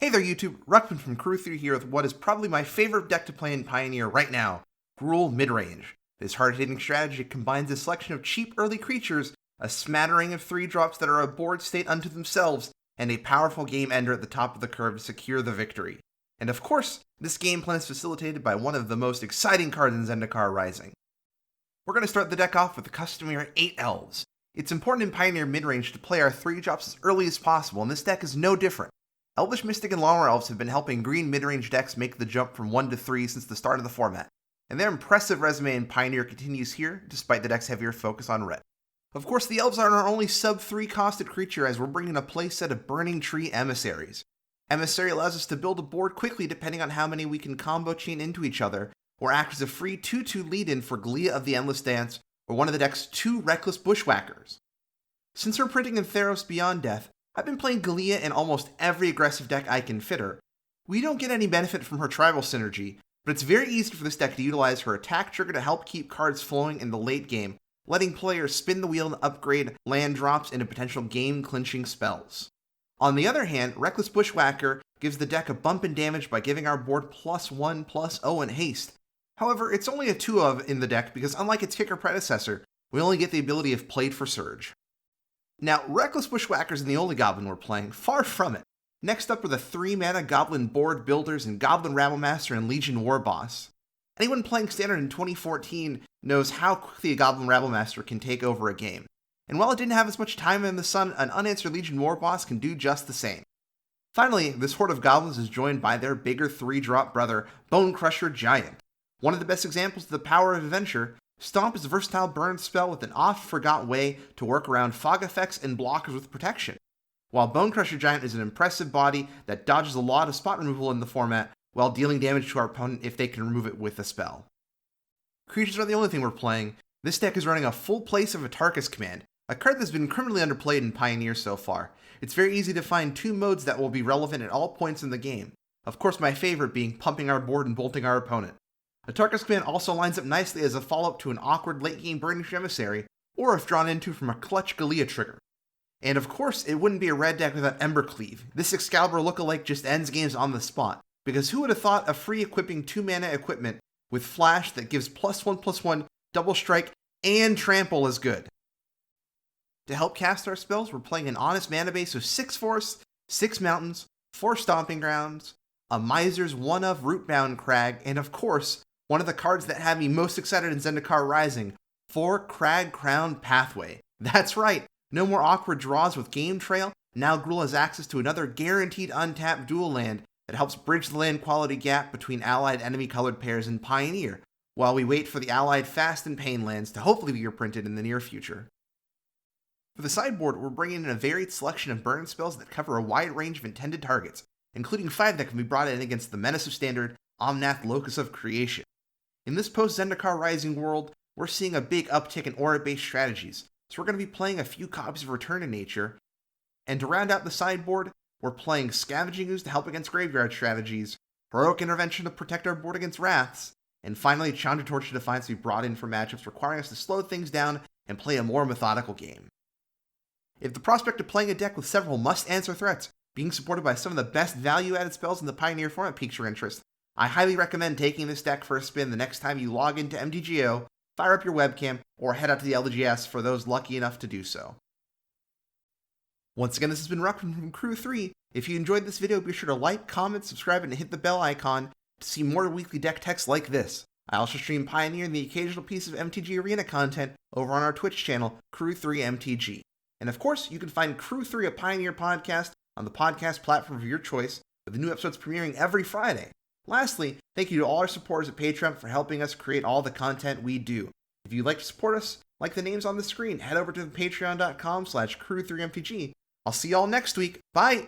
Hey there YouTube, Ruckman from Crew3 here with what is probably my favorite deck to play in Pioneer right now, Gruul Midrange. This hard-hitting strategy combines a selection of cheap early creatures, a smattering of 3-drops that are a board state unto themselves, and a powerful game ender at the top of the curve to secure the victory. And of course, this game plan is facilitated by one of the most exciting cards in Zendikar Rising. We're going to start the deck off with the customary 8 Elves. It's important in Pioneer Midrange to play our 3-drops as early as possible, and this deck is no different. Elvish Mystic and Longer Elves have been helping green midrange decks make the jump from 1 to 3 since the start of the format, and their impressive resume in Pioneer continues here, despite the deck's heavier focus on red. Of course, the Elves are our only sub-3 costed creature as we're bringing a playset of Burning Tree Emissaries. Emissary allows us to build a board quickly depending on how many we can combo chain into each other, or act as a free 2/2 lead-in for Galea of the Endless Dance, or one of the deck's 2 Reckless Bushwhackers. Since we're printing in Theros Beyond Death, I've been playing Galea in almost every aggressive deck I can fit her. We don't get any benefit from her tribal synergy, but it's very easy for this deck to utilize her attack trigger to help keep cards flowing in the late game, letting players spin the wheel and upgrade land drops into potential game-clinching spells. On the other hand, Reckless Bushwhacker gives the deck a bump in damage by giving our board +1/+0 in haste. However, it's only a 2 of in the deck because unlike its kicker predecessor, we only get the ability of Played for Surge. Now, Reckless Bushwhackers in the only Goblin we're playing, far from it. Next up are the 3-mana Goblin Board Builders and Goblin Rabblemaster and Legion Warboss. Anyone playing Standard in 2014 knows how quickly a Goblin Rabblemaster can take over a game. And while it didn't have as much time in the sun, an unanswered Legion Warboss can do just the same. Finally, this horde of goblins is joined by their bigger 3-drop brother, Bonecrusher Giant. One of the best examples of the power of adventure, Stomp is a versatile burn spell with an oft-forgot way to work around fog effects and blockers with protection, while Bonecrusher Giant is an impressive body that dodges a lot of spot removal in the format while dealing damage to our opponent if they can remove it with a spell. Creatures are the only thing we're playing. This deck is running a full place of Atarka's Command, a card that's been criminally underplayed in Pioneer so far. It's very easy to find 2 modes that will be relevant at all points in the game, of course my favorite being pumping our board and bolting our opponent. Atarka's Command also lines up nicely as a follow-up to an awkward late-game Burning Tree Emissary, or if drawn into from a clutch Galea trigger. And of course, it wouldn't be a red deck without Embercleave. This Excalibur lookalike just ends games on the spot, because who would have thought of free equipping 2-mana equipment with Flash that gives +1/+1, double strike, and trample is good? To help cast our spells, we're playing an honest mana base of 6 forests, 6 mountains, 4 stomping grounds, a Miser's 1-of Rootbound Crag, and of course, one of the cards that had me most excited in Zendikar Rising, 4 Crag Crown Pathway. That's right, no more awkward draws with Game Trail. Now Gruul has access to another guaranteed untapped dual land that helps bridge the land quality gap between allied enemy colored pairs in Pioneer, while we wait for the allied Fast and Pain lands to hopefully be reprinted in the near future. For the sideboard, we're bringing in a varied selection of burn spells that cover a wide range of intended targets, including 5 that can be brought in against the Menace of Standard, Omnath Locus of Creation. In this post-Zendikar Rising world, we're seeing a big uptick in aura-based strategies, so we're going to be playing a few copies of Return to Nature, and to round out the sideboard, we're playing Scavenging Ooze to help against graveyard strategies, Heroic Intervention to protect our board against Wraths, and finally Chandra Torch to Defiance to be brought in for matchups requiring us to slow things down and play a more methodical game. If the prospect of playing a deck with several must-answer threats, being supported by some of the best value-added spells in the Pioneer format piques your interest, I highly recommend taking this deck for a spin the next time you log into MTGO, fire up your webcam, or head out to the LGS for those lucky enough to do so. Once again, this has been Ruckman from Crew3. If you enjoyed this video, be sure to like, comment, subscribe, and hit the bell icon to see more weekly deck techs like this. I also stream Pioneer and the occasional piece of MTG Arena content over on our Twitch channel, Crew3 MTG. And of course, you can find Crew3 A Pioneer Podcast on the podcast platform of your choice, with the new episodes premiering every Friday. Lastly, thank you to all our supporters at Patreon for helping us create all the content we do. If you'd like to support us, like the names on the screen, head over to patreon.com/crew3mtg. I'll see y'all next week. Bye!